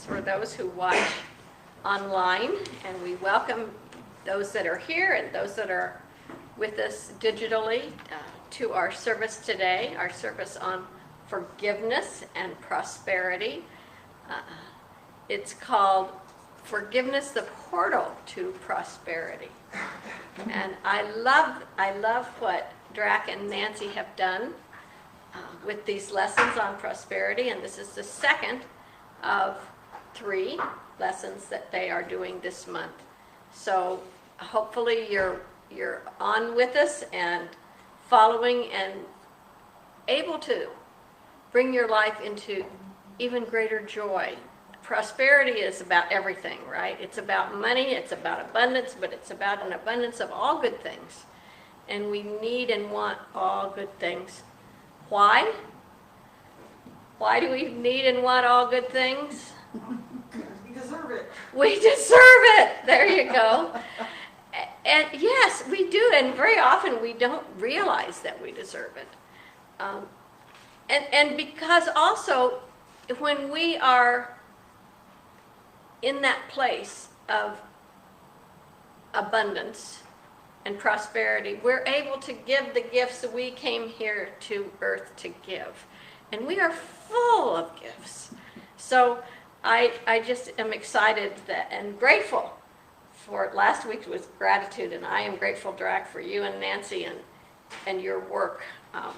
for those who watch online, and we welcome those that are here and those that are with us digitally to our service today, our service on forgiveness and prosperity. It's called Forgiveness, the Portal to Prosperity. And I love what Drac and Nancy have done with these lessons on prosperity, and this is the second of 3 lessons that they are doing this month. So hopefully you're on with us and following and able to bring your life into even greater joy. Prosperity is about everything, right? It's about money, it's about abundance, but it's about an abundance of all good things. And we need and want all good things. Why? Why do we need and want all good things? We deserve it. We deserve it. There you go. And yes, we do. And very often we don't realize that we deserve it. And because also when we are in that place of abundance and prosperity, we're able to give the gifts that we came here to earth to give. And we are full of gifts. So I just am excited and grateful for last week was gratitude, and I am grateful, Drac, for you and Nancy and your work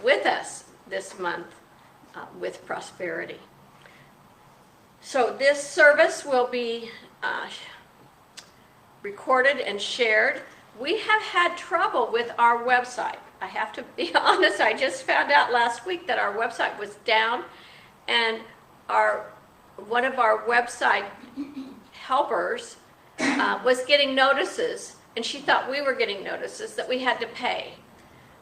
with us this month with prosperity. So this service will be recorded and shared. We have had trouble with our website. I have to be honest, I just found out last week that our website was down, and one of our website helpers was getting notices, and she thought we were getting notices that we had to pay.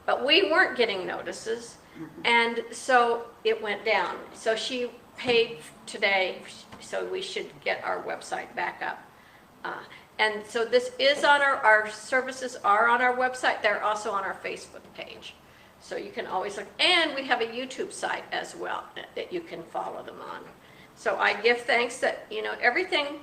But we weren't getting notices, and so it went down. So she paid today, so we should get our website back up. And so this is on our services are on our website. They're also on our Facebook page. So you can always look. And we have a YouTube site as well that you can follow them on. So I give thanks that, everything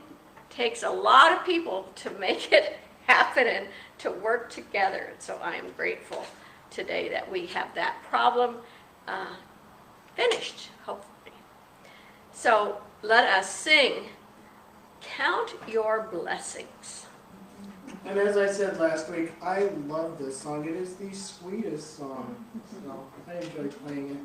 takes a lot of people to make it happen and to work together. So I am grateful today that we have that problem finished, hopefully. So let us sing Count Your Blessings. And as I said last week, I love this song. It is the sweetest song. So I enjoy playing it.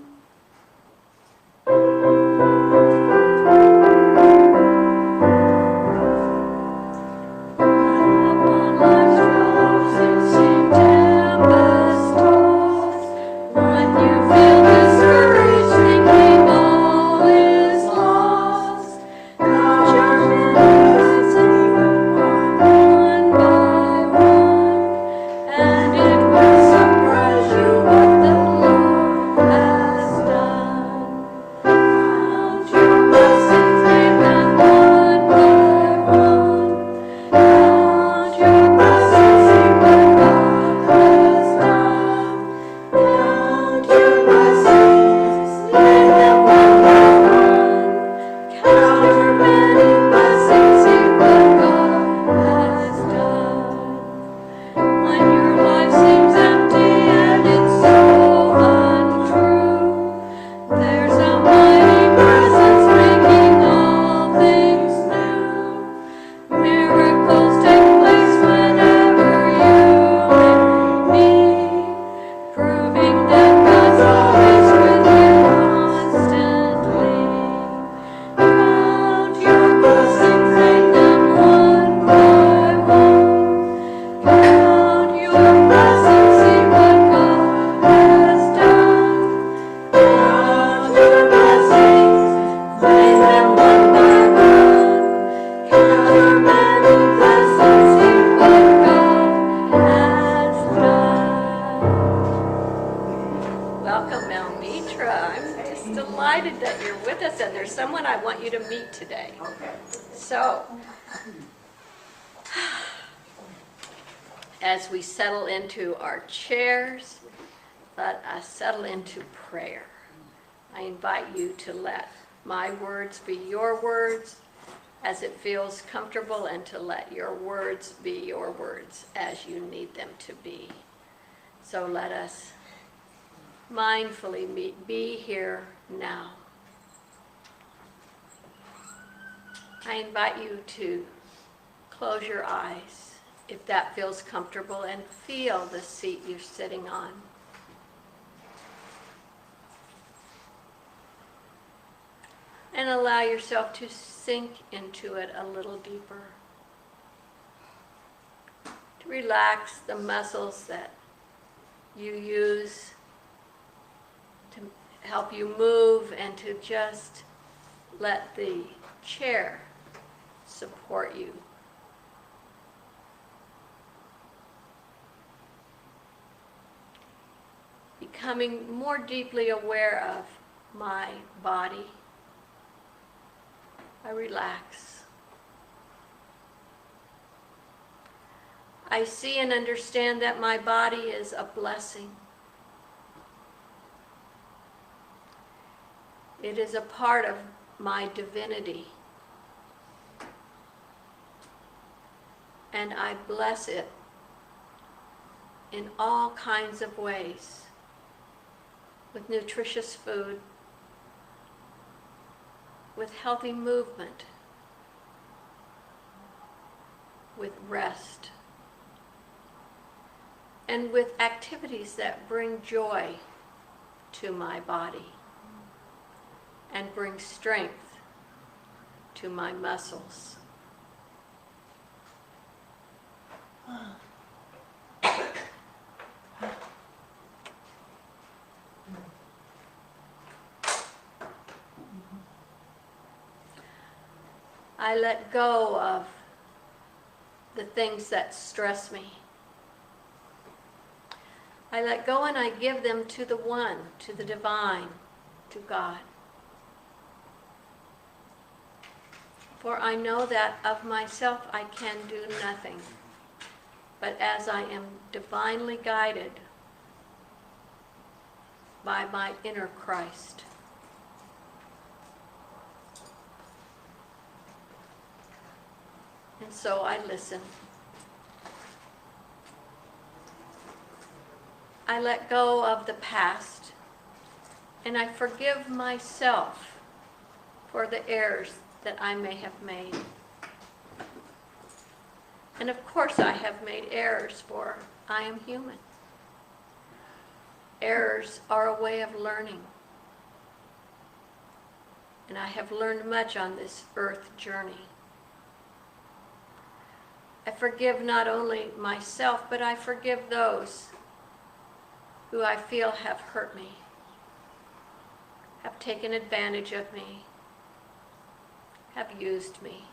Today. Okay. So, as we settle into our chairs, let us settle into prayer. I invite you to let my words be your words, as it feels comfortable, and to let your words be your words as you need them to be. So let us mindfully be here now. I invite you to close your eyes if that feels comfortable and feel the seat you're sitting on. And allow yourself to sink into it a little deeper. To relax the muscles that you use to help you move, and to just let the chair support you. Becoming more deeply aware of my body, I relax. I see and understand that my body is a blessing. It is a part of my divinity. And I bless it in all kinds of ways, with nutritious food, with healthy movement, with rest, and with activities that bring joy to my body and bring strength to my muscles. I let go of the things that stress me. I let go and I give them to the One, to the Divine, to God. For I know that of myself I can do nothing, but as I am divinely guided by my inner Christ. And so I listen. I let go of the past, and I forgive myself for the errors that I may have made. And of course I have made errors, for I am human. Errors are a way of learning. And I have learned much on this earth journey. I forgive not only myself, but I forgive those who I feel have hurt me, have taken advantage of me, have used me,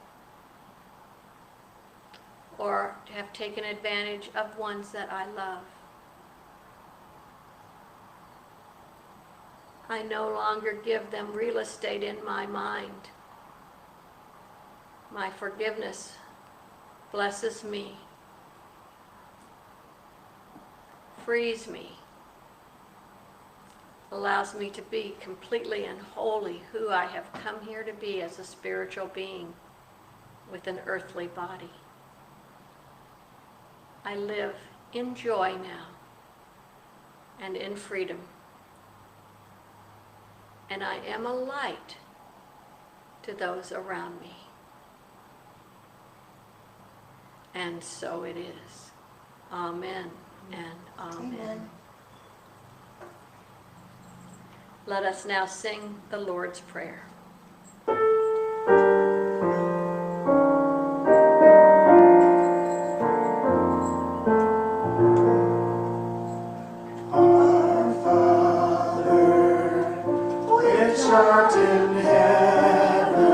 or have taken advantage of ones that I love. I no longer give them real estate in my mind. My forgiveness blesses me, frees me, allows me to be completely and wholly who I have come here to be as a spiritual being with an earthly body. I live in joy now and in freedom. And I am a light to those around me. And so it is. Amen and amen. Amen. Let us now sing the Lord's Prayer. Our Father, which art in heaven,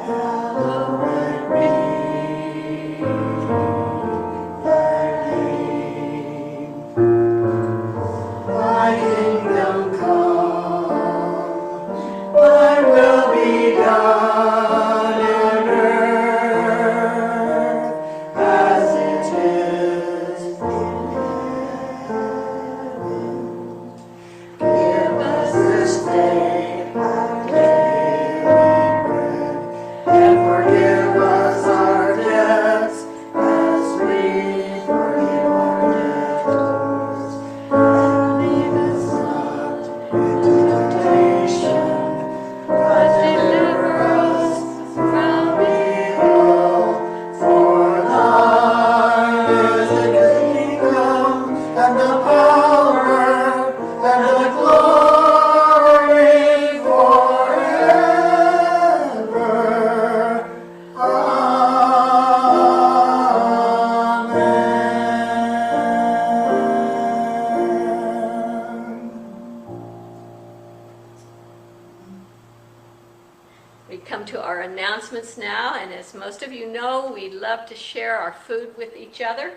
hallowed be thy name. Thy kingdom come, announcements now, and as most of you know, we love to share our food with each other,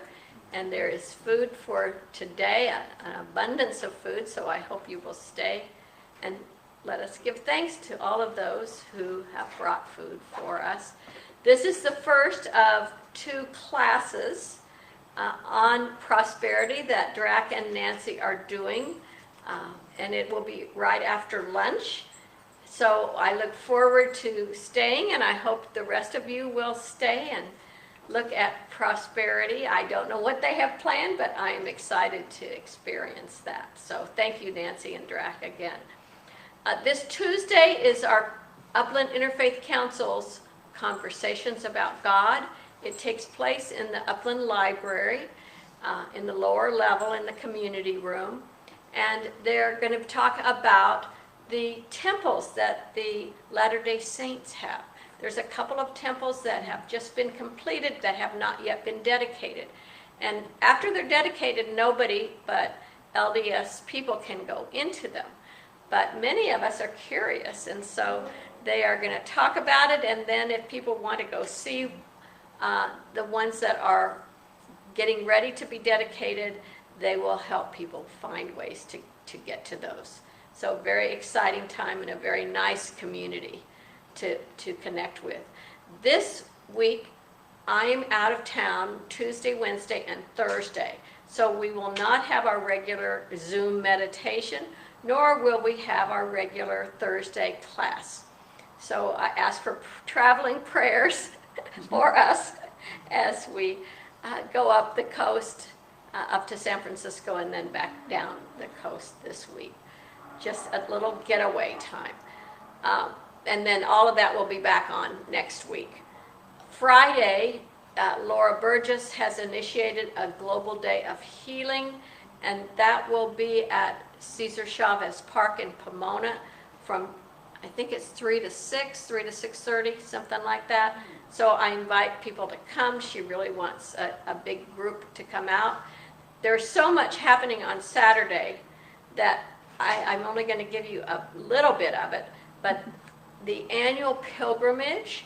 and there is food for today, an abundance of food, so I hope you will stay and let us give thanks to all of those who have brought food for us. This is the first of 2 classes on prosperity that Drac and Nancy are doing, and it will be right after lunch. So I look forward to staying, and I hope the rest of you will stay and look at prosperity. I don't know what they have planned, but I am excited to experience that. So thank you, Nancy and Drac, again. This Tuesday is our Upland Interfaith Council's Conversations About God. It takes place in the Upland Library, in the lower level in the community room. And they're going to talk about the temples that the Latter-day Saints have. There's a couple of temples that have just been completed that have not yet been dedicated. And after they're dedicated, nobody but LDS people can go into them. But many of us are curious, and so they are going to talk about it, and then if people want to go see the ones that are getting ready to be dedicated, they will help people find ways to get to those. So very exciting time and a very nice community to connect with. This week, I am out of town Tuesday, Wednesday, and Thursday. So we will not have our regular Zoom meditation, nor will we have our regular Thursday class. So I ask for traveling prayers for us as we go up the coast, up to San Francisco, and then back down the coast this week. Just a little getaway time. And then all of that will be back on next week. Friday, Laura Burgess has initiated a global day of healing, and that will be at Cesar Chavez Park in Pomona from, I think it's 3 to 6, 3 to 6:30, something like that. So I invite people to come. She really wants a big group to come out. There's so much happening on Saturday that I'm only going to give you a little bit of it, but the annual pilgrimage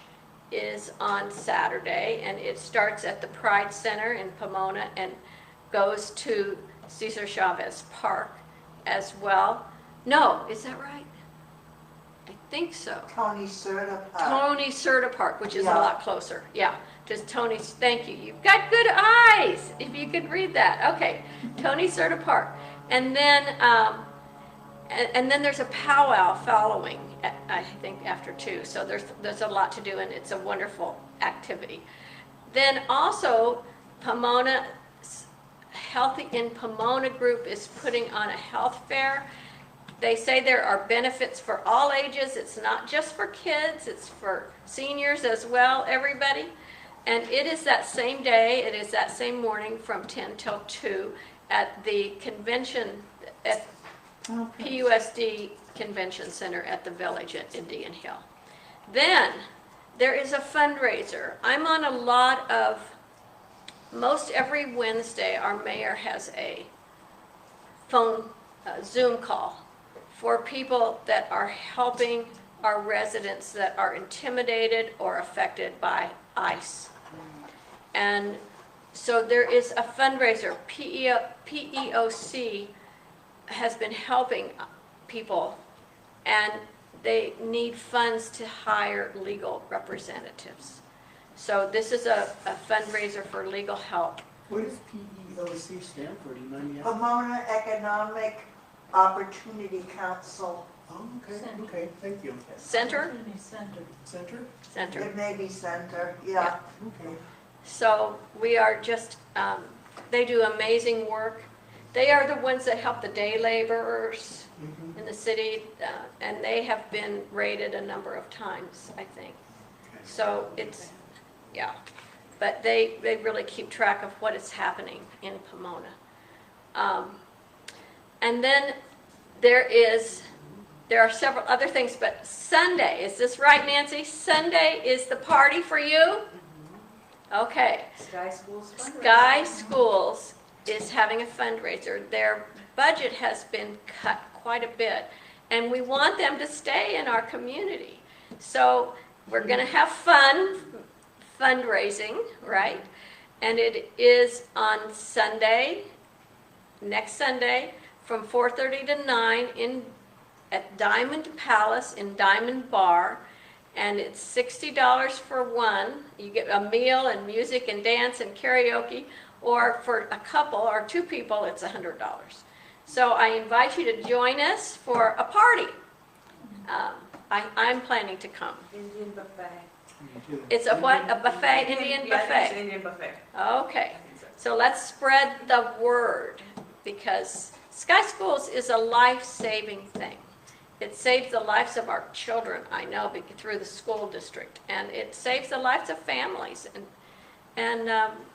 is on Saturday, and it starts at the Pride Center in Pomona and goes to Cesar Chavez Park as well. No, is that right? I think so. Tony Serta Park. Tony Serta Park, which is a lot closer. Yeah, just Tony's, thank you. You've got good eyes, if you could read that. Okay, Tony Serta Park. And then there's a powwow following, I think, after 2. So there's a lot to do, and it's a wonderful activity. Then also, Pomona, Healthy in Pomona group is putting on a health fair. They say there are benefits for all ages. It's not just for kids, it's for seniors as well, everybody. And it is that same day, it is that same morning from 10 till 2 at the convention at PUSD Convention Center at the Village at Indian Hill. Then there is a fundraiser. I'm on a lot of, most every Wednesday our mayor has a phone Zoom call for people that are helping our residents that are intimidated or affected by ICE. And so there is a fundraiser. PEOC has been helping people, and they need funds to hire legal representatives. So this is a fundraiser for legal help. What does PEOC stand for? Do you mind me asking? Pomona Economic Opportunity Council. Oh, okay, thank you. Center? Center? Center. It may be center, yeah. Okay. So we are just, they do amazing work. They are the ones that help the day laborers in the city, and they have been rated a number of times, I think. So it's, yeah. But they really keep track of what is happening in Pomona. And then there are several other things, but Sunday, is this right, Nancy? Sunday is the party for you? Okay. Sky Schools fundraiser. Sky Schools is having a fundraiser. Their budget has been cut quite a bit, and we want them to stay in our community. So We're going to have fun, fundraising, right? And it is on Sunday, next Sunday, from 4:30 to 9 at Diamond Palace in Diamond Bar. And it's $60 for one. You get a meal and music and dance and karaoke. Or for a couple or two people, it's $100. So I invite you to join us for a party. I'm planning to come. Indian buffet. It's a what? A buffet, Indian Yeah, I think it's buffet? Indian buffet. Okay. I think so. So let's spread the word, because Sky Schools is a life-saving thing. It saves the lives of our children, I know, through the school district, and it saves the lives of families and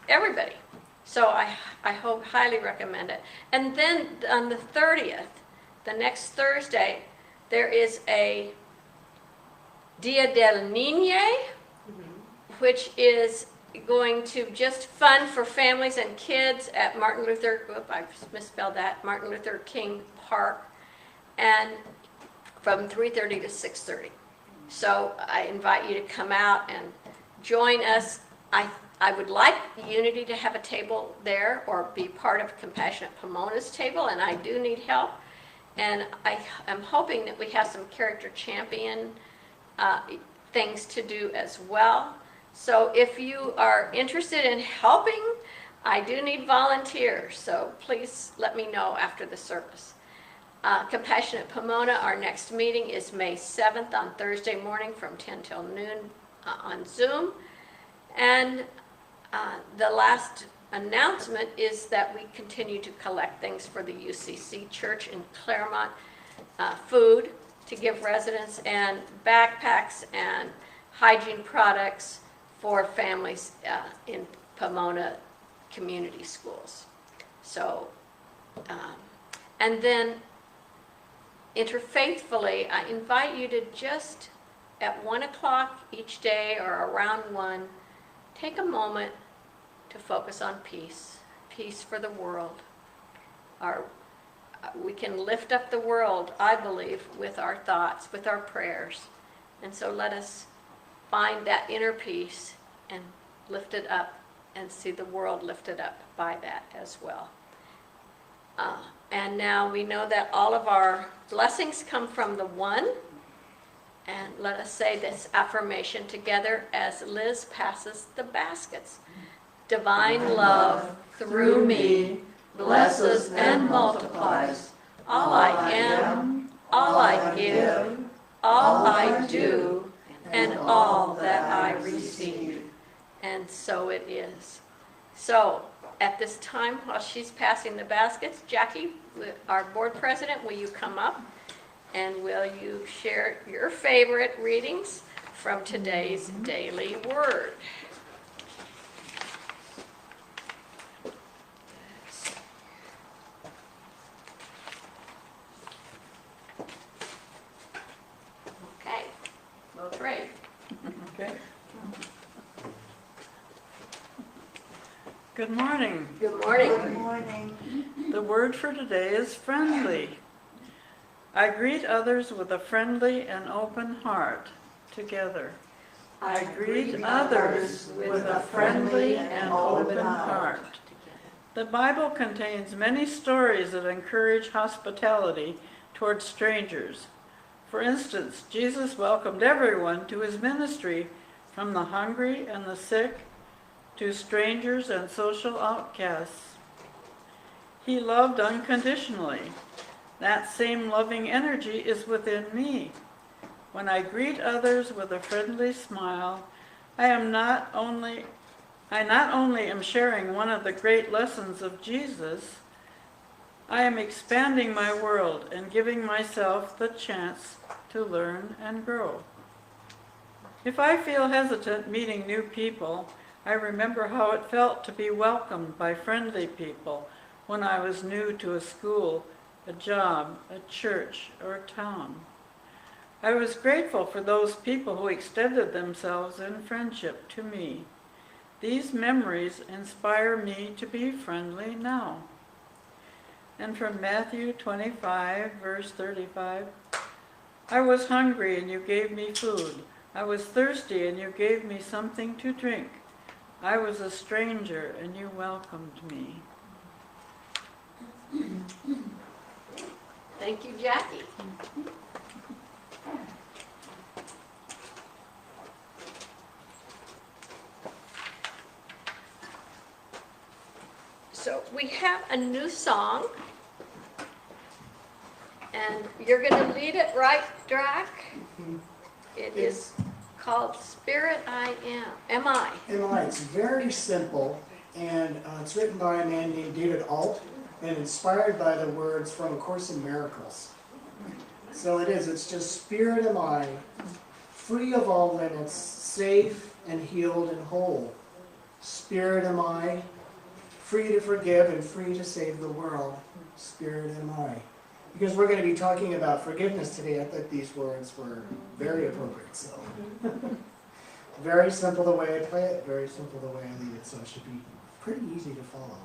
everybody. So I hope, highly recommend it. And then on the 30th, the next Thursday, there is a Dia del Niño, which is going to just fun for families and kids at Martin Luther King Park, and from 3:30 to 6:30. So I invite you to come out and join us. I would like Unity to have a table there or be part of Compassionate Pomona's table, and I do need help. And I am hoping that we have some character champion things to do as well. So if you are interested in helping, I do need volunteers, so please let me know after the service. Compassionate Pomona, our next meeting is May 7th on Thursday morning from 10 till noon on Zoom. And the last announcement is that we continue to collect things for the UCC Church in Claremont, food to give residents, and backpacks and hygiene products for families in Pomona community schools. So, and then interfaithfully, I invite you to just at 1 o'clock each day or around 1, take a moment to focus on peace, peace for the world. We can lift up the world, I believe, with our thoughts, with our prayers. And so let us find that inner peace and lift it up and see the world lifted up by that as well. And now we know that all of our blessings come from the One. And let us say this affirmation together as Liz passes the baskets. Divine love through me blesses and multiplies all I am, all I give, all I do, and all that I receive. And so it is. So at this time, while she's passing the baskets, Jackie, our board president, will you come up and will you share your favorite readings from today's daily word? Okay, well, great. Okay. Good morning. Good morning. Good morning. The word for today is friendly. I greet others with a friendly and open heart. Together. I greet others with a friendly and open heart. The Bible contains many stories that encourage hospitality towards strangers. For instance, Jesus welcomed everyone to his ministry, from the hungry and the sick to strangers and social outcasts. He loved unconditionally. That same loving energy is within me. When I greet others with a friendly smile, I not only am sharing one of the great lessons of Jesus, I am expanding my world and giving myself the chance to learn and grow. If I feel hesitant meeting new people, I remember how it felt to be welcomed by friendly people when I was new to a school, a job, a church, or a town. I was grateful for those people who extended themselves in friendship to me. These memories inspire me to be friendly now. And from Matthew 25, verse 35, I was hungry and you gave me food. I was thirsty and you gave me something to drink. I was a stranger and you welcomed me. Thank you, Jackie. So we have a new song, and you're going to lead it, right, Drac? It is called Spirit I Am I? It's very simple, and it's written by a man named David Alt, and inspired by the words from A Course in Miracles. So it's just Spirit am I, free of all limits, safe and healed and whole. Spirit am I, free to forgive and free to save the world. Spirit am I. Because we're going to be talking about forgiveness today, I thought these words were very appropriate. So, very simple the way I play it, very simple the way I lead it, so it should be pretty easy to follow.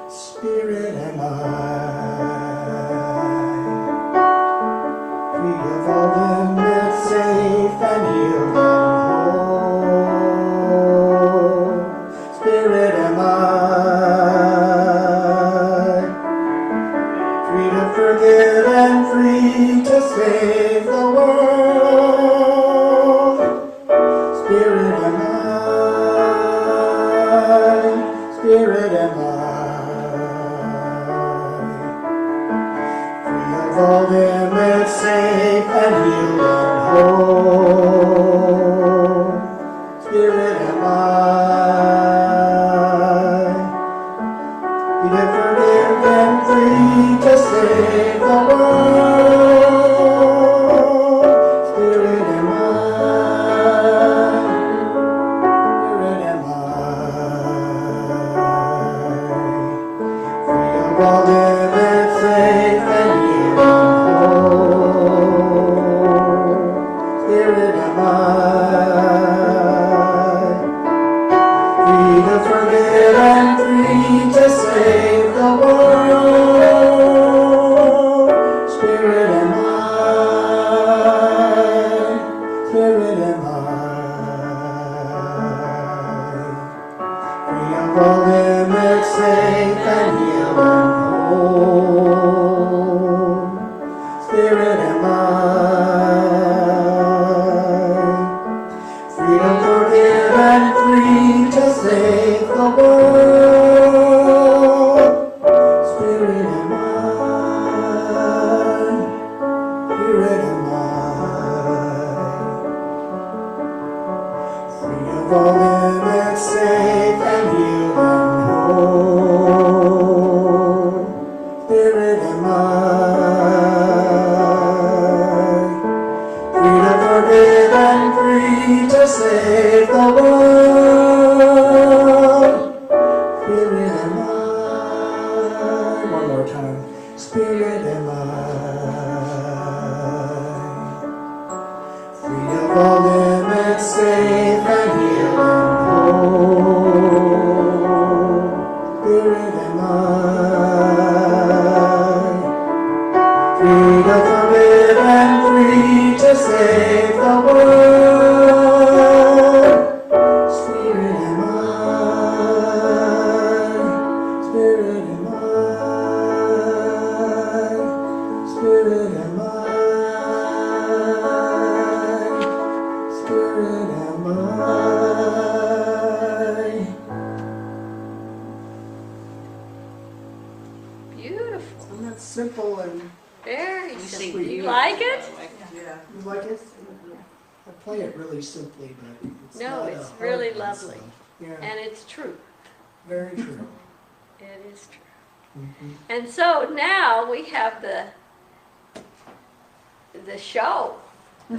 Spirit am I, free of all limits, safe and healed and whole. Spirit am I, free to forgive and free to save the world. Spirit am I, Spirit am I. All limits, safe and healed and whole. Spirit am I, free to forgive and free to save the world. Spirit am I, Spirit am I, free of all limits, safe and healed. Spirit am I, free to forgive and free to save the world. Spirit am I, Spirit am I, free of all limits, safe and healed and whole. Spirit am I, free to forgive and free to save the world. Spirit am I, Spirit am I, free of all limits, safe and healed and whole. Spirit am I, free to forgive and free to save the world. Spirit am I. One more time. Spirit am I. Free of all limits, safe and healed and whole. Spirit am I. Free to forgive and free to save the world. Spirit am I, Spirit am I, Spirit am I, Spirit am I. Beautiful. Isn't that simple and Very simple. sweet. Do you like it? Yeah. you like it? I play it really simply, but it's No, not a it's hard really one, lovely. so, yeah, And it's true. very true. It is true. Mhm. And so now we have the show. the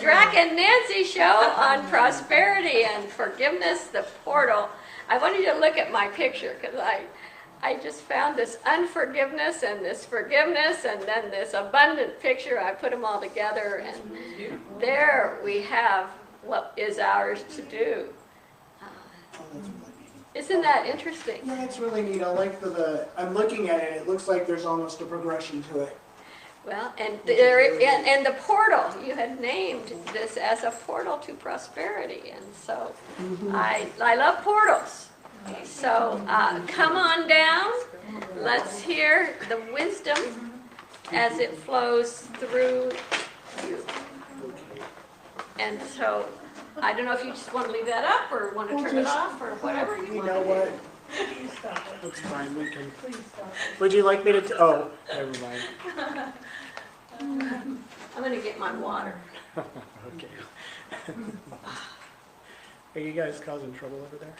Drac and Nancy show on prosperity and forgiveness, the portal. I want you to look at my picture because I just found this unforgiveness and this forgiveness and then this abundant picture. I put them all together, and there we have what is ours to do. Oh, that's really neat. Isn't that interesting? Yeah, it's really neat. I like I'm looking at it, it looks like there's almost a progression to it. Well, and and the portal, you had named this as a portal to prosperity, and so I love portals. So come on down. Let's hear the wisdom as it flows through you. And so I don't know if you just want to leave that up or want to turn it off or whatever you You want know to what? That's fine, we can. Would you like me to, oh, never mind. do. I'm going to get my water. Okay. Are you guys causing trouble over there?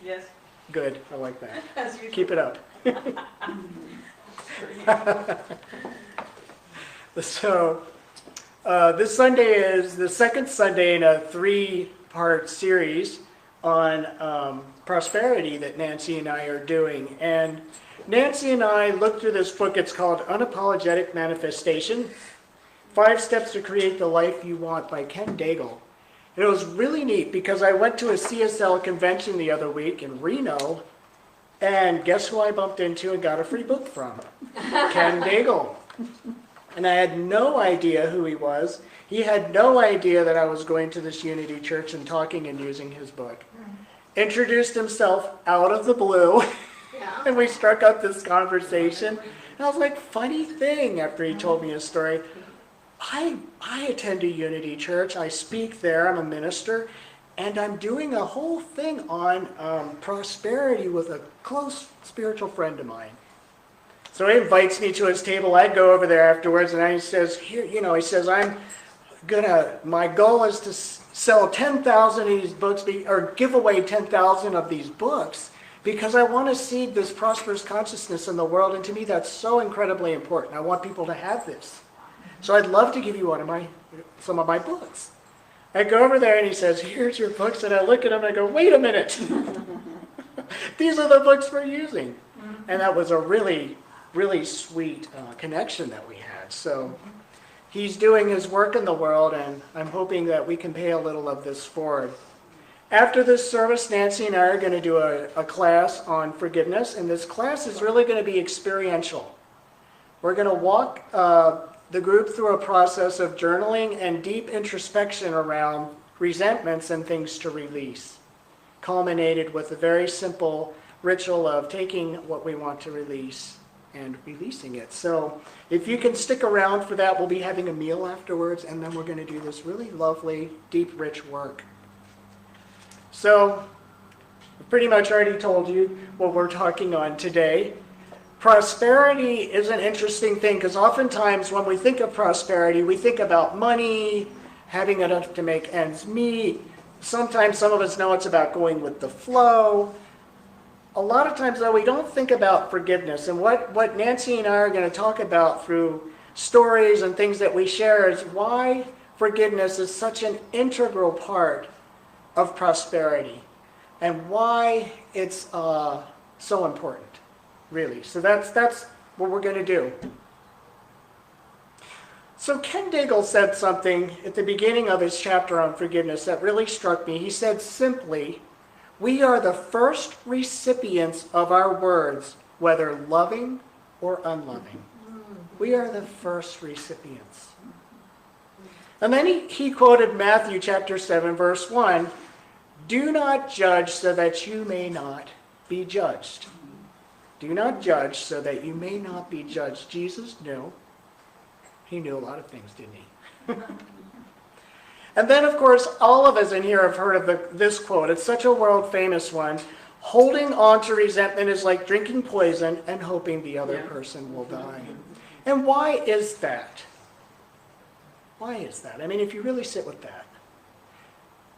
Yes. Good, I like that. As usual. Keep it up. So, this Sunday is the second Sunday in a 3-part series on prosperity that Nancy and I are doing. And Nancy and I looked through this book. It's called Unapologetic Manifestation, 5 Steps to Create the Life You Want by Ken Daigle. It was really neat because I went to a CSL convention the other week in Reno, and guess who I bumped into and got a free book from? Ken Daigle. And I had no idea who he was. He had no idea that I was going to this Unity Church and talking and using his book. Introduced himself out of the blue, Yeah. and we struck up this conversation. And I was like, funny thing, after he told me his story, I attend a Unity Church. I speak there. I'm a minister. And I'm doing a whole thing on prosperity with a close spiritual friend of mine. So he invites me to his table. I go over there afterwards, and he says, "Here, he says, my goal is to sell 10,000 of these books, or give away 10,000 of these books, because I want to seed this prosperous consciousness in the world, and to me that's so incredibly important. I want people to have this. So I'd love to give you some of my books." I go over there and he says, "Here's your books," and I look at them and I go, "Wait a minute. These are the books we're using." And that was a really, really sweet connection that we had. So he's doing his work in the world, and I'm hoping that we can pay a little of this forward. After this service, Nancy and I are going to do a class on forgiveness, and this class is really going to be experiential. We're going to walk the group through a process of journaling and deep introspection around resentments and things to release, culminated with a very simple ritual of taking what we want to release and releasing it. So if you can stick around for that, we'll be having a meal afterwards, and then we're going to do this really lovely, deep, rich work. So I've pretty much already told you what we're talking on today. Prosperity is an interesting thing, because oftentimes when we think of prosperity, we think about money, having enough to make ends meet. Sometimes some of us know it's about going with the flow. A lot of times, though, we don't think about forgiveness. And what Nancy and I are going to talk about through stories and things that we share is why forgiveness is such an integral part of prosperity and why it's so important, really. So that's what we're going to do. So Ken Daigle said something at the beginning of his chapter on forgiveness that really struck me. He said simply, "We are the first recipients of our words, whether loving or unloving." We are the first recipients. And then he quoted Matthew chapter 7, verse 1, "Do not judge so that you may not be judged." Do not judge so that you may not be judged. Jesus knew. He knew a lot of things, didn't he? And then, of course, all of us in here have heard of this quote. It's such a world-famous one. "Holding on to resentment is like drinking poison and hoping the other person will die." And why is that? Why is that? I mean, if you really sit with that.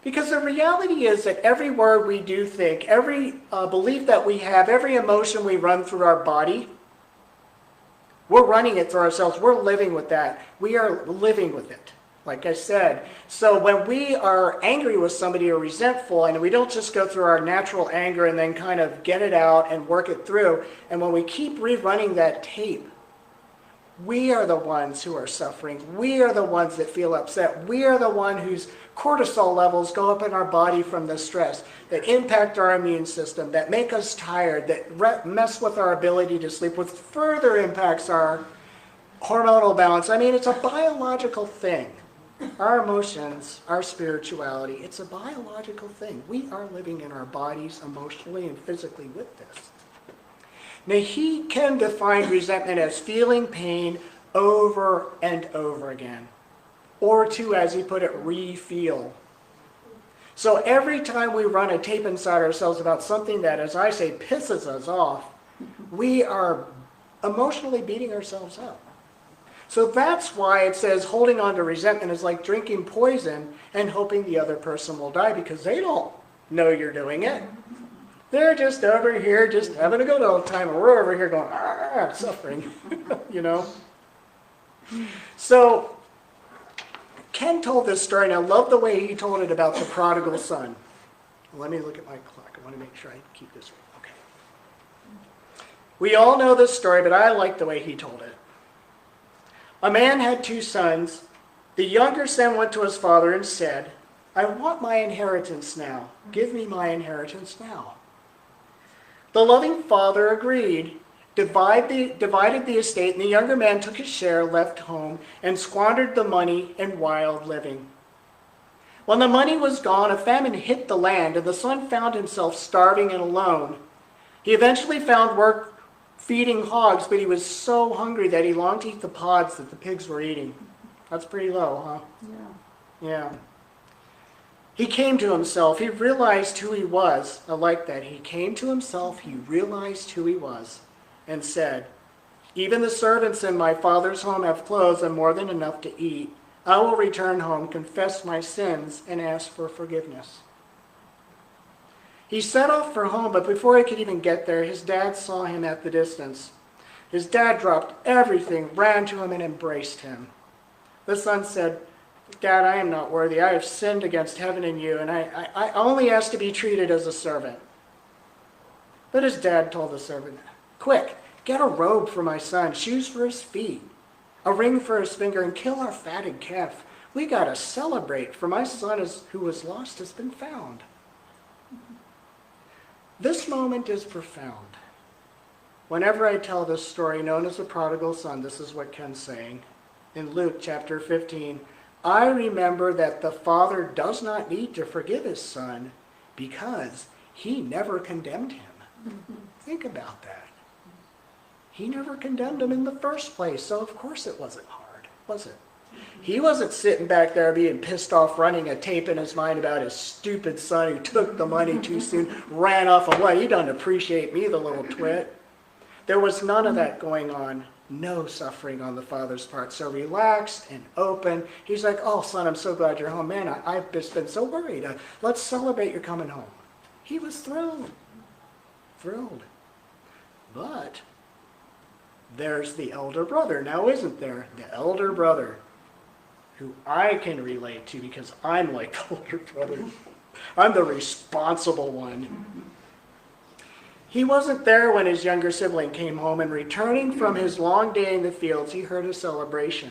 Because the reality is that every word we do think, every belief that we have, every emotion we run through our body, we're running it through ourselves. We're living with that. We are living with it. like I said. So when we are angry with somebody or resentful, and we don't just go through our natural anger and then kind of get it out and work it through, and when we keep rerunning that tape, we are the ones who are suffering. We are the ones that feel upset. We are the one whose cortisol levels go up in our body from the stress, that impact our immune system, that make us tired, that mess with our ability to sleep, which further impacts our hormonal balance. I mean, it's a biological thing. Our emotions, our spirituality, it's a biological thing. We are living in our bodies emotionally and physically with this. Now, he can define resentment as feeling pain over and over again, or to, as he put it, re-feel. So every time we run a tape inside ourselves about something that, as I say, pisses us off, we are emotionally beating ourselves up. So that's why it says holding on to resentment is like drinking poison and hoping the other person will die, because they don't know you're doing it. They're just over here just having a good old time, and we're over here going, suffering, you know. So Ken told this story, and I love the way he told it about the prodigal son. Let me look at my clock. I want to make sure I keep this right. Okay. We all know this story, but I like the way he told it. A man had 2 sons. The younger son went to his father and said, I want my inheritance now. Give me my inheritance now. The loving father agreed, divided the estate, and the younger man took his share, left home, and squandered the money in wild living. When the money was gone, a famine hit the land, and the son found himself starving and alone. He eventually found work feeding hogs, but he was so hungry that he longed to eat the pods that the pigs were eating. That's pretty low, huh? Yeah. He came to himself. He realized who he was. I like that. He came to himself. He realized who he was and said, even the servants in my father's home have clothes and more than enough to eat. I will return home, confess my sins, and ask for forgiveness. He set off for home, but before he could even get there, his dad saw him at the distance. His dad dropped everything, ran to him, and embraced him. The son said, Dad, I am not worthy. I have sinned against heaven and you, and I only ask to be treated as a servant. But his dad told the servant, quick, get a robe for my son, shoes for his feet, a ring for his finger, and kill our fatted calf. We got to celebrate, for my son who was lost has been found. This moment is profound. Whenever I tell this story, known as the prodigal son, this is what Ken's saying. In Luke chapter 15, I remember that the father does not need to forgive his son because he never condemned him. Think about that. He never condemned him in the first place, so of course it wasn't hard, was it? He wasn't sitting back there being pissed off, running a tape in his mind about his stupid son who took the money too soon, ran off away. He doesn't appreciate me, the little twit. There was none of that going on. No suffering on the father's part. So relaxed and open. He's like, oh, son, I'm so glad you're home. Man, I've just been so worried. Let's celebrate your coming home. He was thrilled. Thrilled. But there's the elder brother now, isn't there? The elder brother, who I can relate to because I'm like the older brother. I'm the responsible one. He wasn't there when his younger sibling came home, and returning from his long day in the fields, he heard a celebration.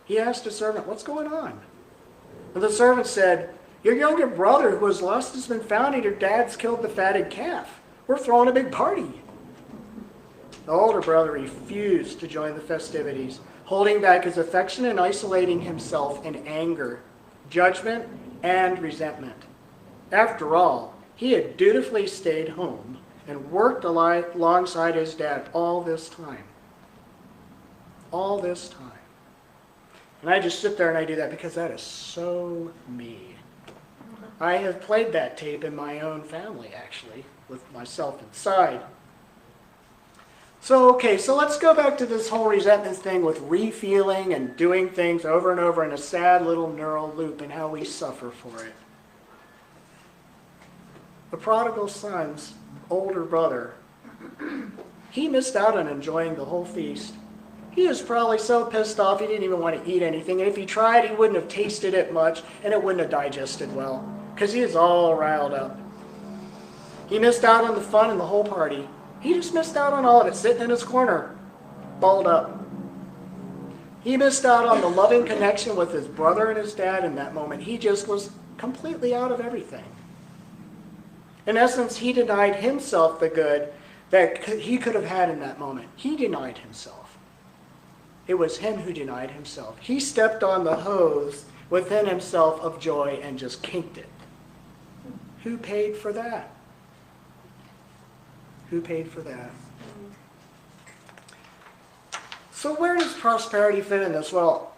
He asked a servant, what's going on? And the servant said, your younger brother who was lost has been found, and your dad's killed the fatted calf. We're throwing a big party. The older brother refused to join the festivities, holding back his affection and isolating himself in anger, judgment, and resentment. After all, he had dutifully stayed home and worked alongside his dad all this time. All this time. And I just sit there and I do that because that is so me. I have played that tape in my own family, actually, with myself inside. So let's go back to this whole resentment thing with refeeling and doing things over and over in a sad little neural loop and how we suffer for it. The prodigal son's older brother, he missed out on enjoying the whole feast. He was probably so pissed off he didn't even want to eat anything. And if he tried, he wouldn't have tasted it much and it wouldn't have digested well because he was all riled up. He missed out on the fun and the whole party. He just missed out on all of it, sitting in his corner, balled up. He missed out on the loving connection with his brother and his dad in that moment. He just was completely out of everything. In essence, he denied himself the good that he could have had in that moment. He denied himself. It was him who denied himself. He stepped on the hose within himself of joy and just kinked it. Who paid for that? Who paid for that? So where does prosperity fit in this? Well,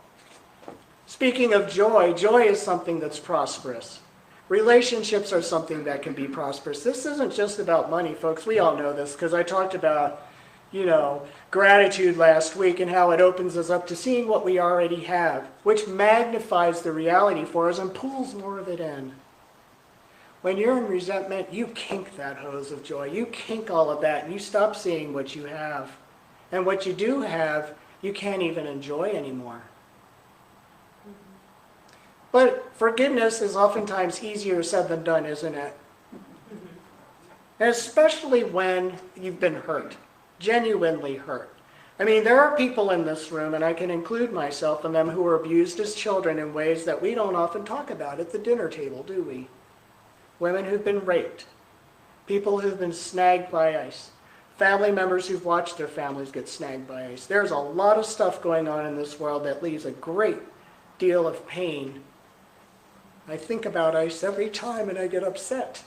speaking of joy, joy is something that's prosperous. Relationships are something that can be prosperous. This isn't just about money, folks. We all know this because I talked about, gratitude last week and how it opens us up to seeing what we already have, which magnifies the reality for us and pulls more of it in. When you're in resentment, you kink that hose of joy. You kink all of that and you stop seeing what you have. And what you do have, you can't even enjoy anymore. But forgiveness is oftentimes easier said than done, isn't it? And especially when you've been hurt, genuinely hurt. I mean, there are people in this room, and I can include myself in them, who were abused as children in ways that we don't often talk about at the dinner table, do we? Women who've been raped, people who've been snagged by ICE, family members who've watched their families get snagged by ICE. There's a lot of stuff going on in this world that leaves a great deal of pain. I think about ICE every time and I get upset.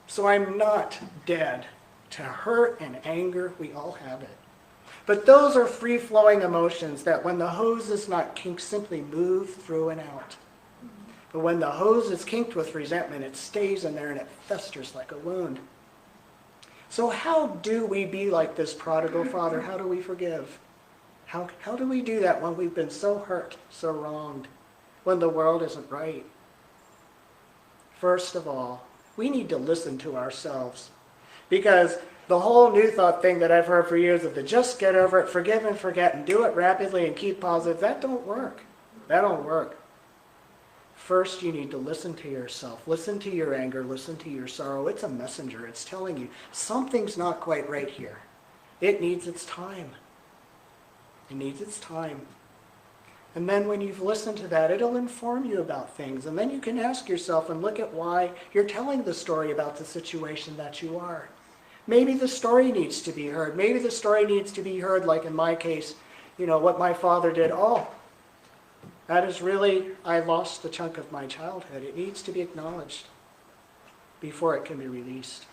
So I'm not dead to hurt and anger. We all have it. But those are free-flowing emotions that when the hose is not kinked, simply move through and out. But when the hose is kinked with resentment, it stays in there and it festers like a wound. So how do we be like this prodigal father? How do we forgive? How do we do that when we've been so hurt, so wronged, when the world isn't right? First of all, we need to listen to ourselves. Because the whole New Thought thing that I've heard for years of the just get over it, forgive and forget, and do it rapidly and keep positive, that don't work. That don't work. First, you need to listen to yourself. Listen to your anger. Listen to your sorrow. It's a messenger. It's telling you something's not quite right here. It needs its time. It needs its time. And then when you've listened to that, it'll inform you about things. And then you can ask yourself and look at why you're telling the story about the situation that you are. Maybe the story needs to be heard. Maybe the story needs to be heard, like in my case, what my father did. Oh, that is really, I lost a chunk of my childhood. It needs to be acknowledged before it can be released.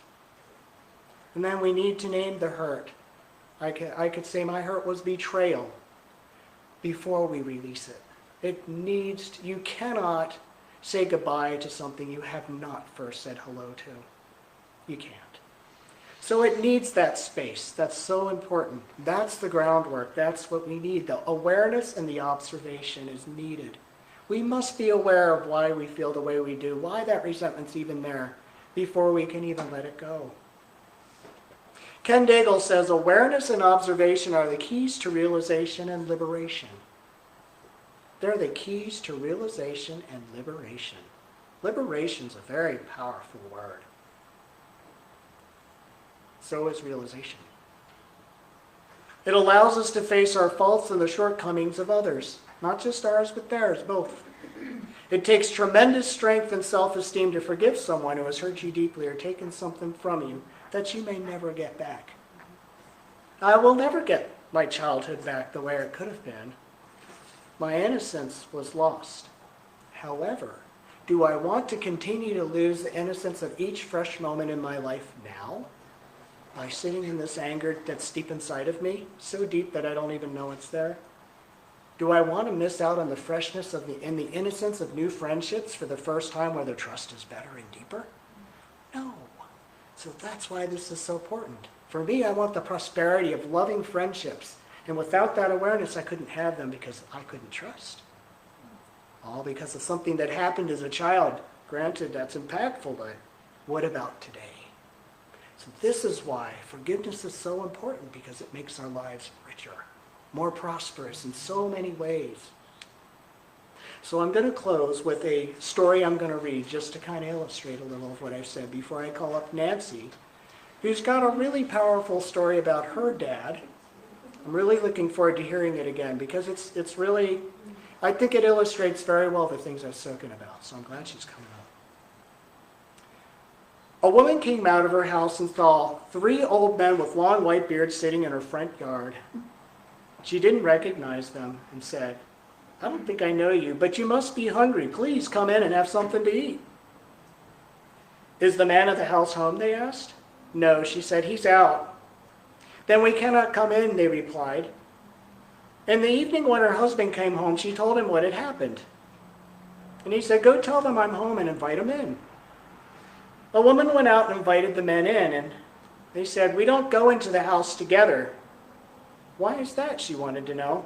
And then we need to name the hurt. I could say my hurt was betrayal before we release it. You cannot say goodbye to something you have not first said hello to. You can't. So it needs that space. That's so important. That's the groundwork. That's what we need. The awareness and the observation is needed. We must be aware of why we feel the way we do, why that resentment's even there, before we can even let it go. Ken Daigle says, awareness and observation are the keys to realization and liberation. They're the keys to realization and liberation. Liberation's a very powerful word. So is realization. It allows us to face our faults and the shortcomings of others. Not just ours, but theirs, both. It takes tremendous strength and self-esteem to forgive someone who has hurt you deeply or taken something from you that you may never get back. I will never get my childhood back the way it could have been. My innocence was lost. However, do I want to continue to lose the innocence of each fresh moment in my life now? By sitting in this anger that's deep inside of me, so deep that I don't even know it's there? Do I want to miss out on the freshness and the innocence of new friendships for the first time where the trust is better and deeper? No. So that's why this is so important. For me, I want the prosperity of loving friendships. And without that awareness, I couldn't have them because I couldn't trust. All because of something that happened as a child. Granted, that's impactful, but what about today? So this is why forgiveness is so important, because it makes our lives richer, more prosperous in so many ways. So I'm going to close with a story I'm going to read just to kind of illustrate a little of what I've said before I call up Nancy, who's got a really powerful story about her dad. I'm really looking forward to hearing it again because it's really, I think it illustrates very well the things I've spoken about. So I'm glad she's coming up. A woman came out of her house and saw 3 old men with long white beards sitting in her front yard. She didn't recognize them and said, "I don't think I know you, but you must be hungry. Please come in and have something to eat." "Is the man of the house home?" they asked. "No," she said, "he's out." "Then we cannot come in," they replied. In the evening when her husband came home, she told him what had happened. And he said, "Go tell them I'm home and invite them in." A woman went out and invited the men in, and they said, "We don't go into the house together." "Why is that?" she wanted to know.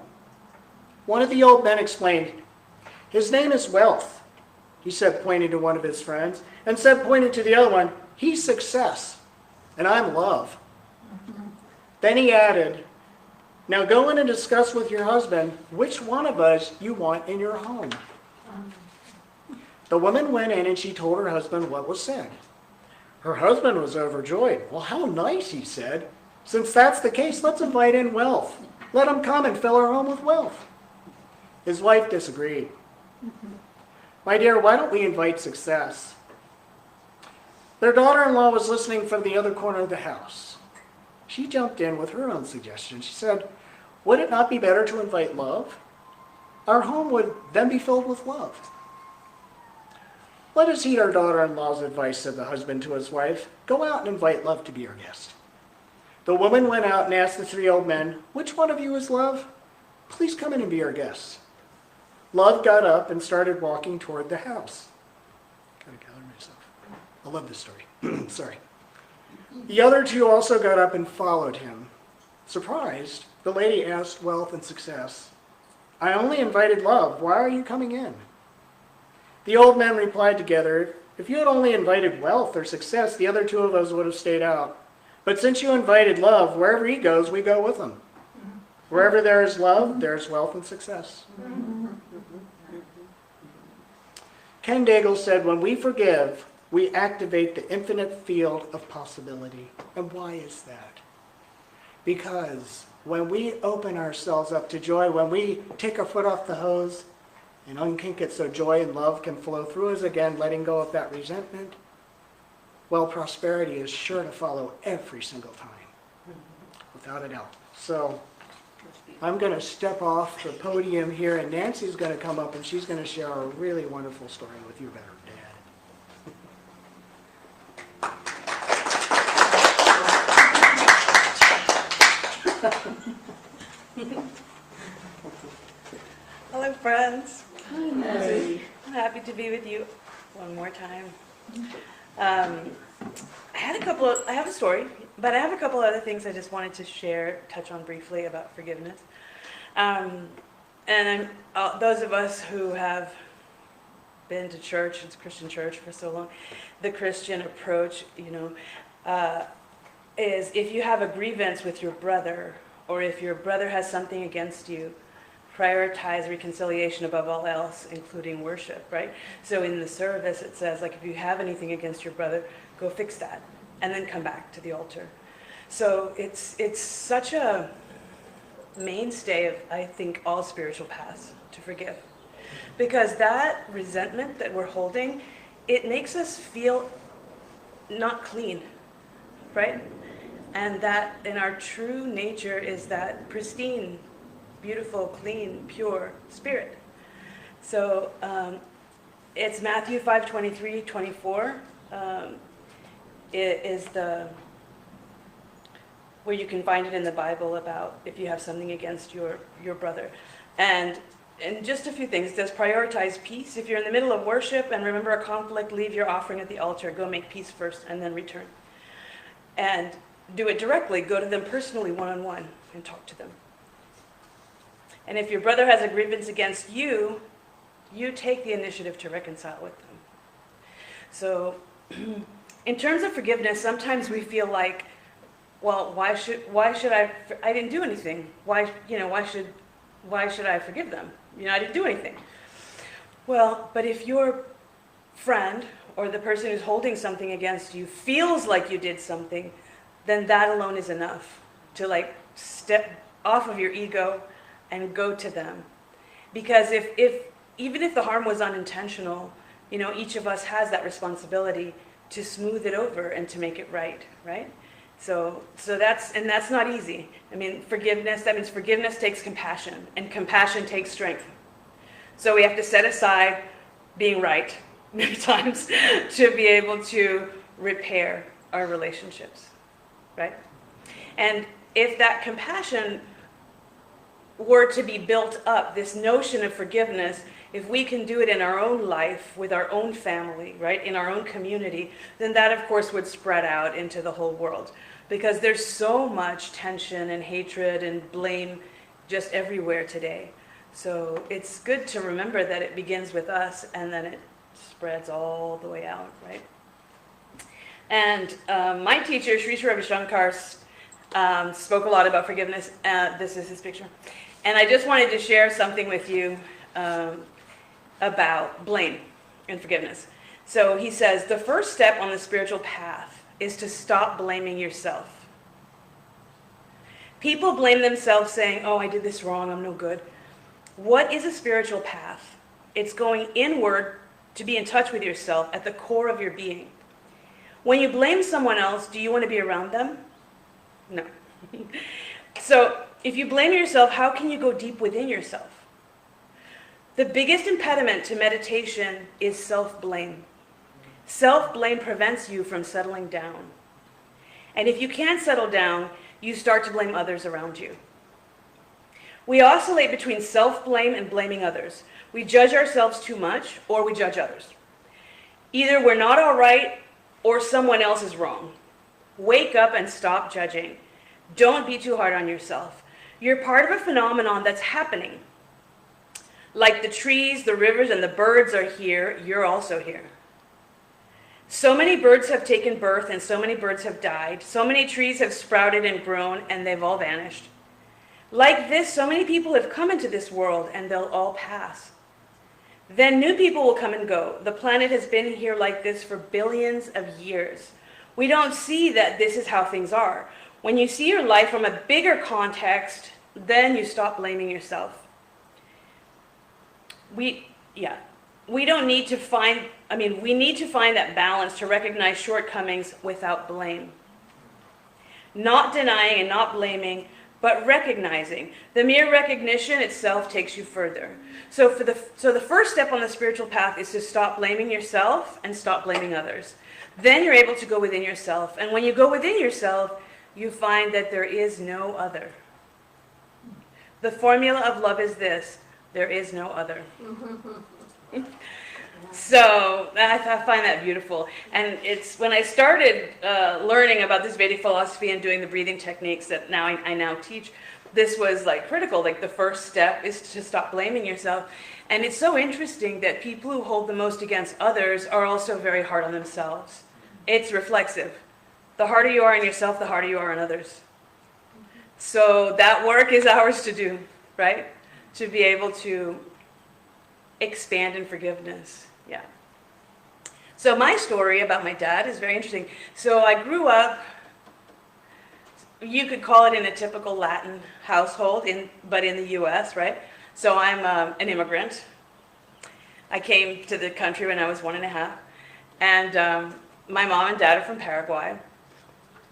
One of the old men explained, "His name is Wealth," he said, pointing to one of his friends, and said, pointing to the other one, "He's Success, and I'm Love." Then he added, "Now go in and discuss with your husband which one of us you want in your home." The woman went in and she told her husband what was said. Her husband was overjoyed. "Well, how nice," he said. "Since that's the case, let's invite in Wealth. Let him come and fill our home with wealth." His wife disagreed. "My dear, why don't we invite Success?" Their daughter-in-law was listening from the other corner of the house. She jumped in with her own suggestion. She said, "Would it not be better to invite Love? Our home would then be filled with love." "Let us heed our daughter-in-law's advice," said the husband to his wife. "Go out and invite Love to be our guest." The woman went out and asked the 3 old men, "Which one of you is Love? Please come in and be our guest." Love got up and started walking toward the house. Gotta gather myself. I love this story. Sorry. The other 2 also got up and followed him. Surprised, the lady asked Wealth and Success, "I only invited Love. Why are you coming in?" The old men replied together, "If you had only invited Wealth or Success, the other 2 of us would have stayed out. But since you invited Love, wherever he goes, we go with him. Wherever there is love, there is wealth and success." Ken Daigle said, "When we forgive, we activate the infinite field of possibility." And why is that? Because when we open ourselves up to joy, when we take our foot off the hose and unkink it so joy and love can flow through us again, letting go of that resentment, well, prosperity is sure to follow every single time, without a doubt. So I'm going to step off the podium here, and Nancy's going to come up, and she's going to share a really wonderful story with you about her dad. Hello, friends. Hey. I'm happy to be with you one more time. I have a story, but I have a couple other things I just wanted to share, touch on briefly about forgiveness. Those of us who have been to church, it's Christian church for so long, the Christian approach, is if you have a grievance with your brother, or if your brother has something against you, prioritize reconciliation above all else, including worship, right? So in the service, it says, like, if you have anything against your brother, go fix that, and then come back to the altar. So it's such a mainstay of, I think, all spiritual paths to forgive. Because that resentment that we're holding, it makes us feel not clean, right? And that in our true nature is that pristine, beautiful, clean, pure spirit. So it's Matthew 5:23, 24. It is where you can find it in the Bible about if you have something against your brother. And just a few things. It says prioritize peace. If you're in the middle of worship and remember a conflict, leave your offering at the altar. Go make peace first and then return. And do it directly. Go to them personally, one-on-one, and talk to them. And if your brother has a grievance against you, you take the initiative to reconcile with them. So in terms of forgiveness, sometimes we feel like well, why should I didn't do anything. Why should I forgive them? I didn't do anything. Well, but if your friend or the person who's holding something against you feels like you did something, then that alone is enough to like step off of your ego and go to them. Because even if the harm was unintentional, each of us has that responsibility to smooth it over and to make it right? So that's not easy. I mean, that means forgiveness takes compassion, and compassion takes strength. So we have to set aside being right many times to be able to repair our relationships, right? And if that compassion were to be built up, this notion of forgiveness, if we can do it in our own life, with our own family, right, in our own community, then that, of course, would spread out into the whole world. Because there's so much tension and hatred and blame just everywhere today. So it's good to remember that it begins with us and then it spreads all the way out, right? And my teacher, Sri Sri Ravi Shankar, spoke a lot about forgiveness. This is his picture. And I just wanted to share something with you about blame and forgiveness. So he says, the first step on the spiritual path is to stop blaming yourself. People blame themselves saying, oh, I did this wrong, I'm no good. What is a spiritual path? It's going inward to be in touch with yourself at the core of your being. When you blame someone else, do you want to be around them? No. So if you blame yourself, how can you go deep within yourself? The biggest impediment to meditation is self-blame. Self-blame prevents you from settling down. And if you can't settle down, you start to blame others around you. We oscillate between self-blame and blaming others. We judge ourselves too much, or we judge others. Either we're not all right, or someone else is wrong. Wake up and stop judging. Don't be too hard on yourself. You're part of a phenomenon that's happening. Like the trees, the rivers, and the birds are here, you're also here. So many birds have taken birth and so many birds have died. So many trees have sprouted and grown and they've all vanished. Like this, so many people have come into this world and they'll all pass. Then new people will come and go. The planet has been here like this for billions of years. We don't see that this is how things are. When you see your life from a bigger context, then you stop blaming yourself. We need to find that balance to recognize shortcomings without blame. Not denying and not blaming, but recognizing. The mere recognition itself takes you further. So the first step on the spiritual path is to stop blaming yourself and stop blaming others. Then you're able to go within yourself. And when you go within yourself, you find that there is no other. The formula of love is this: there is no other. So I find that beautiful. And it's when I started learning about this Vedic philosophy and doing the breathing techniques that I now teach, this was like critical. Like the first step is to stop blaming yourself. And it's so interesting that people who hold the most against others are also very hard on themselves. It's reflexive. The harder you are on yourself, the harder you are on others. So that work is ours to do, right? To be able to expand in forgiveness. Yeah. So my story about my dad is very interesting. So I grew up, you could call it in a typical Latin household, but in the U.S., right? So I'm an immigrant. I came to the country when I was 1.5, and my mom and dad are from Paraguay.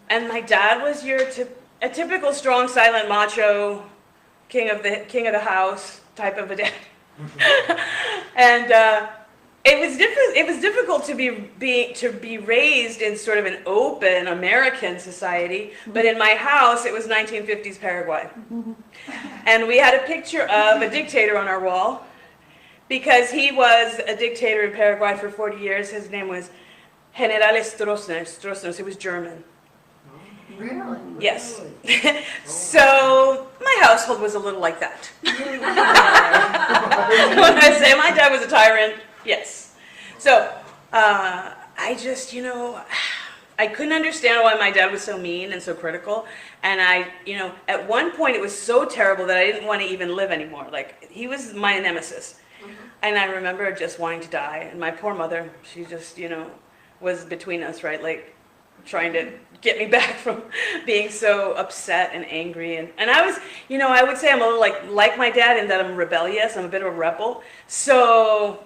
And my dad was a typical strong, silent, macho, king of the house type of a dad. And it was difficult to be raised in sort of an open American society, but in my house it was 1950s Paraguay. And we had a picture of a dictator on our wall because he was a dictator in Paraguay for 40 years. His name was General Stroessner. He was German. Really? Yes. So my household was a little like that. When I say my dad was a tyrant, yes. So I just, I couldn't understand why my dad was so mean and so critical. And at one point it was so terrible that I didn't want to even live anymore. Like, he was my nemesis. And I remember just wanting to die. And my poor mother, she just, was between us, right? Like, trying to get me back from being so upset and angry. And I was, I would say I'm a little like my dad in that I'm rebellious. I'm a bit of a rebel. So,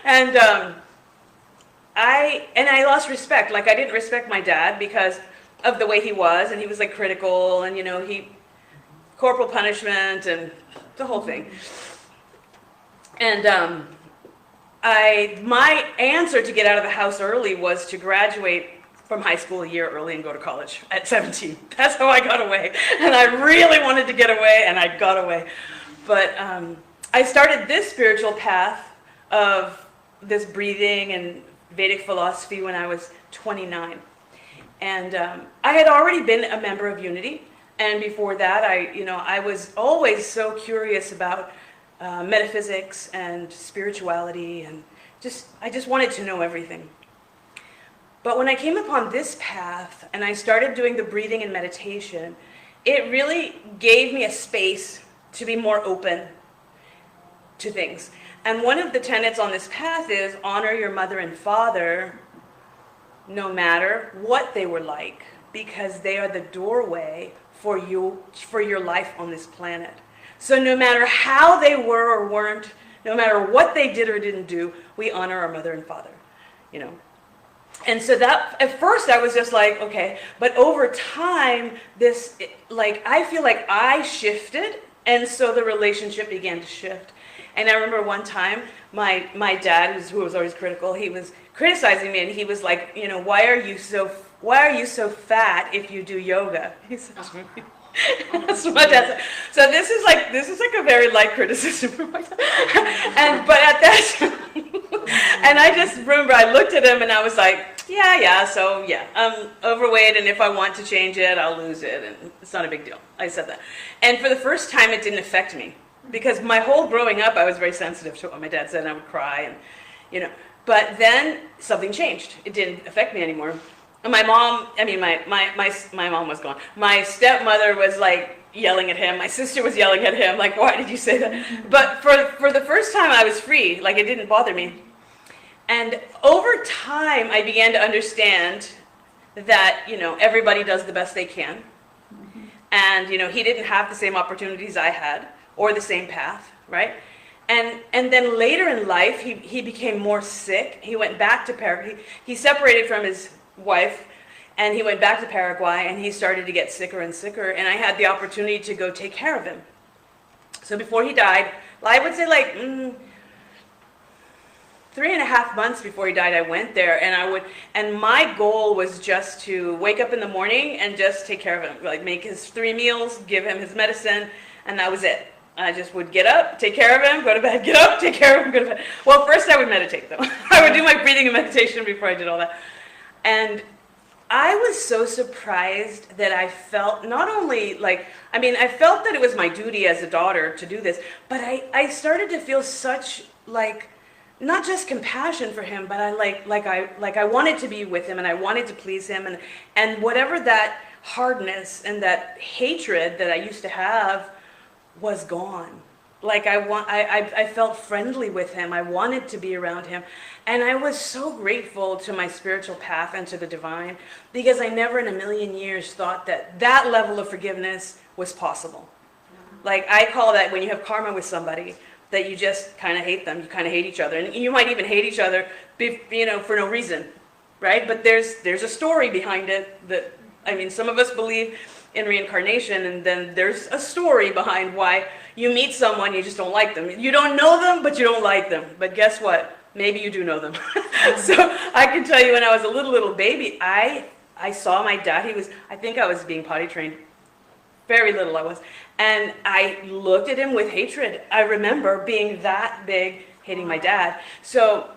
and I lost respect. Like, I didn't respect my dad because of the way he was, and he was like critical, and he corporal punishment and the whole thing. And my answer to get out of the house early was to graduate from high school a year early and go to college at 17. That's how I got away. And I really wanted to get away, and I got away. But I started this spiritual path of this breathing and Vedic philosophy when I was 29. And I had already been a member of Unity. And before that, I was always so curious about metaphysics and spirituality, and I just wanted to know everything. But when I came upon this path and I started doing the breathing and meditation, it really gave me a space to be more open to things. And one of the tenets on this path is honor your mother and father no matter what they were like, because they are the doorway for your life on this planet. So no matter how they were or weren't, no matter what they did or didn't do, we honor our mother and father, And so that, at first I was just like, okay, but over time, I feel like I shifted, and so the relationship began to shift. And I remember one time, my dad, who was always critical, he was criticizing me, and he was like, why are you so fat if you do yoga? He said to me. That's what my dad said. So this is like a very light criticism for my dad. But at that and I just remember I looked at him and I was like, so I'm overweight, and if I want to change it, I'll lose it, and it's not a big deal. I said that. And for the first time, it didn't affect me, because my whole growing up, I was very sensitive to what my dad said, and I would cry, and but then something changed. It didn't affect me anymore. And my mom, my mom was gone. My stepmother was like yelling at him. My sister was yelling at him, like, why did you say that? But for the first time, I was free. Like, it didn't bother me. And over time, I began to understand that, everybody does the best they can. And, he didn't have the same opportunities I had, or the same path, right? And then later in life, he became more sick. He went back to Paraguay. He separated from his wife, and he went back to Paraguay, and he started to get sicker and sicker, and I had the opportunity to go take care of him. So before he died, I would say 3.5 months before he died, I went there, and my goal was just to wake up in the morning and just take care of him, like make his 3 meals, give him his medicine, and that was it. I just would get up, take care of him, go to bed, get up, take care of him, go to bed. Well, first I would meditate, though. I would do my breathing and meditation before I did all that. And I was so surprised that I felt not only I felt that it was my duty as a daughter to do this, but I started to feel such not just compassion for him, but I wanted to be with him, and I wanted to please him, and whatever that hardness and that hatred that I used to have was gone. I felt friendly with him. I wanted to be around him. And I was so grateful to my spiritual path and to the divine, because I never in a million years thought that level of forgiveness was possible. I call that when you have karma with somebody, that you just kind of hate them. You kind of hate each other. And you might even hate each other, for no reason, right? But there's a story behind it some of us believe in reincarnation, and then there's a story behind why you meet someone, you just don't like them. You don't know them, but you don't like them. But guess what? Maybe you do know them. So I can tell you, when I was a little baby, I saw my dad. I think I was being potty trained. Very little I was. And I looked at him with hatred. I remember being that big, hating my dad. So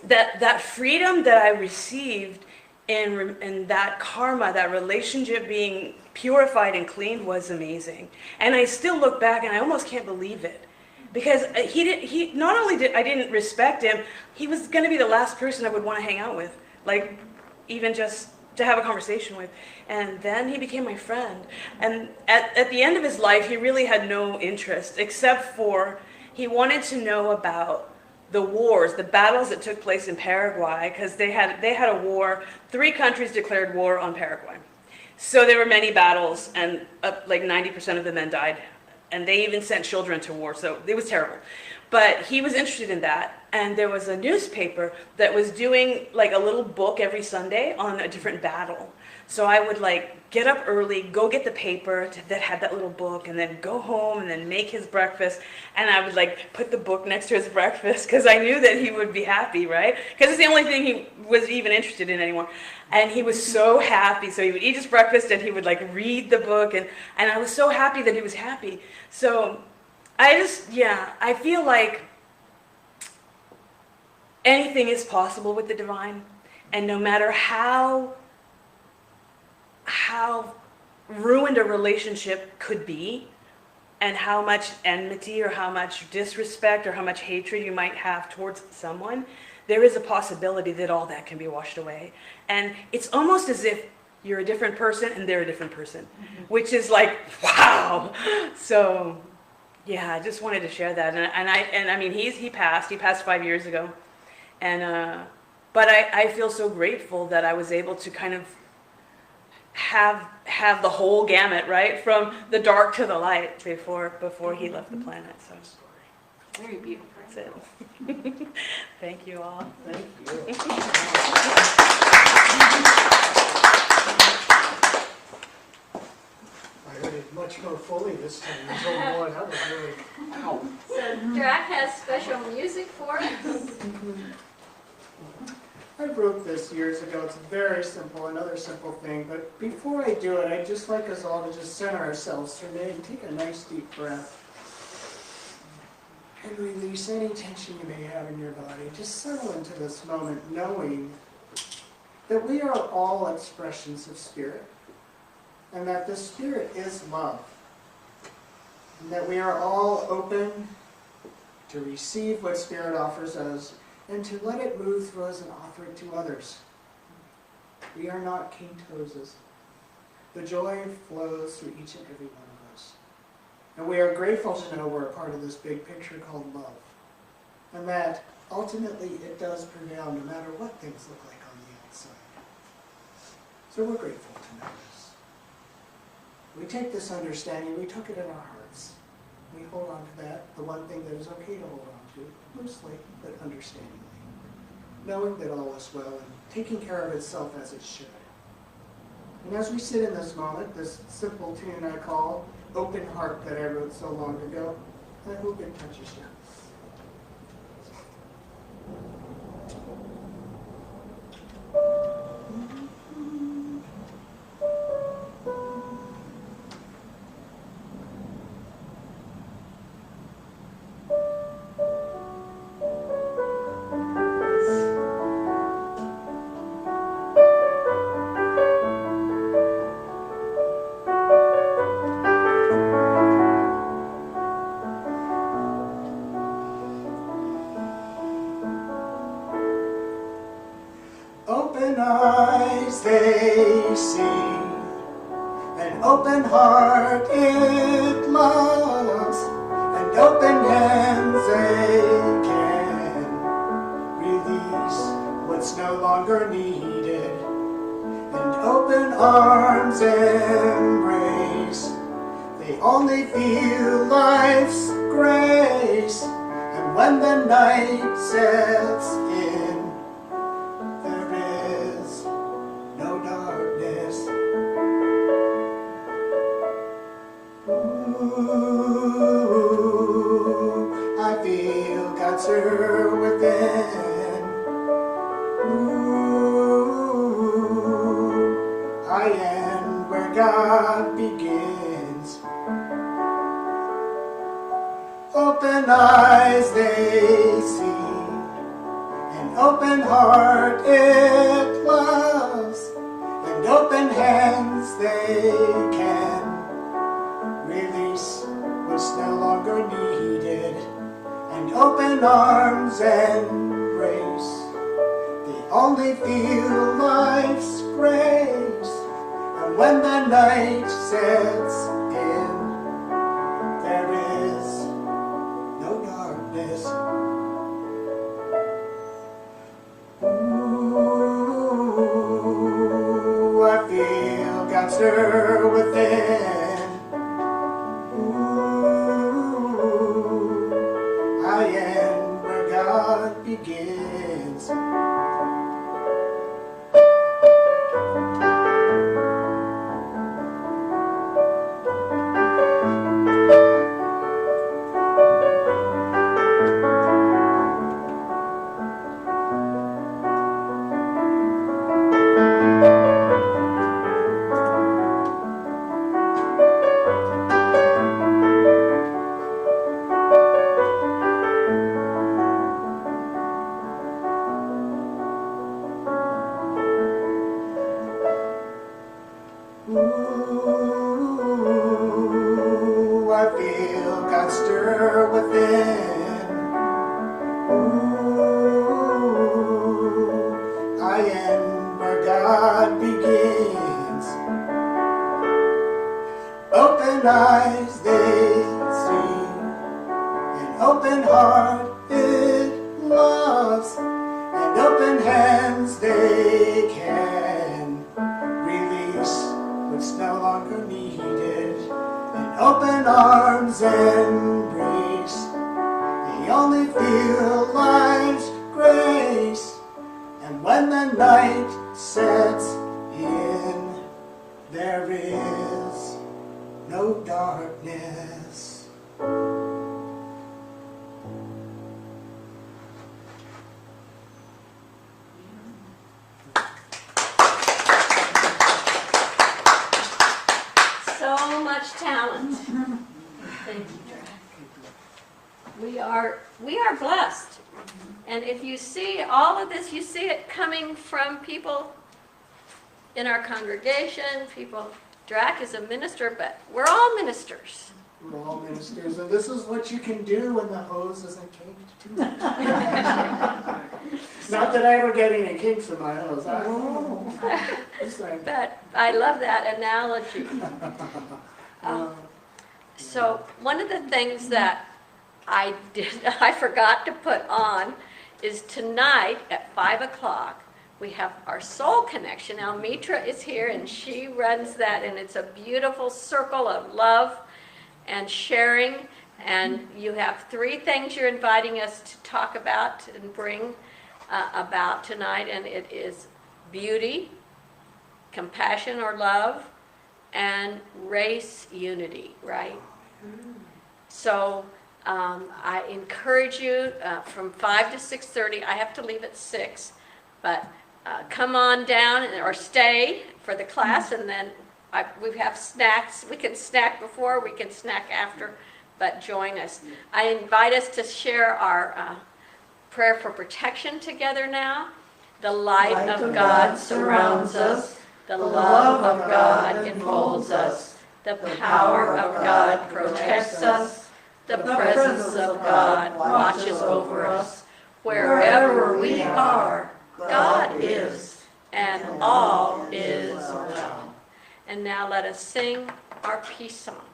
that freedom that I received in that karma, that relationship being purified and cleaned, was amazing. And I still look back and I almost can't believe it, because he not only did I didn't respect him, he was going to be the last person I would want to hang out with, like even just to have a conversation with. And then he became my friend. And at the end of his life, he really had no interest except for he wanted to know about the wars, the battles that took place in Paraguay, because they had a war. 3 countries declared war on Paraguay. So there were many battles, and like 90% of the men died. And they even sent children to war, so it was terrible. But he was interested in that, and there was a newspaper that was doing like a little book every Sunday on a different battle. So I would like get up early, go get the paper that had that little book, and then go home and then make his breakfast. And I would like put the book next to his breakfast because I knew that he would be happy, right? Because it's the only thing he was even interested in anymore. And he was so happy. So he would eat his breakfast and he would like read the book. And I was so happy that he was happy. So I feel like anything is possible with the divine. And no matter how ruined a relationship could be, and how much enmity or how much disrespect or how much hatred you might have towards someone, there is a possibility that all that can be washed away. And it's almost as if you're a different person and they're a different person, which is like, wow. So yeah, I just wanted to share that. And I mean, he passed 5 years ago. And but I feel so grateful that I was able to kind of have the whole gamut, right, from the dark to the light before he left the planet. So Very beautiful. that's it. Thank you all. Thank you. I heard it much more fully this time. You told me more. That was really, ow. So Drac has special music for us. I wrote this years ago. It's very simple, another simple thing. But before I do it, I'd just like us all to just center ourselves for a minute and take a nice deep breath. And release any tension you may have in your body. Just settle into this moment knowing that we are all expressions of spirit. And that the spirit is love. And that we are all open to receive what spirit offers us and to let it move through us and offer it to others. We are not King Toses. The joy flows through each and every one of us. And we are grateful to know we're a part of this big picture called love. And that ultimately it does prevail no matter what things look like on the outside. So we're grateful to know this. We take this understanding, we took it in our hearts. We hold on to that, the one thing that is okay to hold on to, loosely, but understandingly. Knowing that all is well and taking care of itself as it should. And as we sit in this moment, this simple tune I call Open Heart that I wrote so long ago, I hope it touches you. Open eyes they see, an open heart it loves, and open hands they can release what's no longer needed, and open arms embrace. They only feel life's grace, and when the night sets in, I feel God's here within. I am where God begins. Open eyes they see, an open heart it loves, and open hands they can release what's no longer needed, and open arms embrace. They only feel life's grace, and when the night sets in, there is no darkness. Ooh, I feel God stir within. Ooh, I am where God begins. Ooh, I feel God stir within. Ooh, I am where God begins. Open eyes they see, an open heart it loves, and open hands they can release what's no longer needed, and open arms embrace. They only feel life's grace, and when the night sets in, there is no darkness. So much talent. Thank you, Jack. We are blessed. And if you see all of this, you see it coming from people in our congregation, people. Drac is a minister, but we're all ministers. We're all ministers, and this is what you can do when the hose isn't kinked too much. Not that I ever get any kinks in my hose. Just saying. But I love that analogy. So one of the things that I forgot to put on is tonight at 5 o'clock, we have our soul connection. Now, Mitra is here and she runs that, and it's a beautiful circle of love and sharing. And you have 3 things you're inviting us to talk about and bring about tonight, and it is beauty, compassion or love, and race unity, right? So I encourage you from 5 to 6:30. I have to leave at 6, but come on down or stay for the class, and then we have snacks. We can snack before, we can snack after, but join us. I invite us to share our prayer for protection together now. The light of God surrounds us. The love of God enfolds us. The power of God protects us. The presence of God watches over us. Wherever we are, God is, and all is well. And now let us sing our peace song.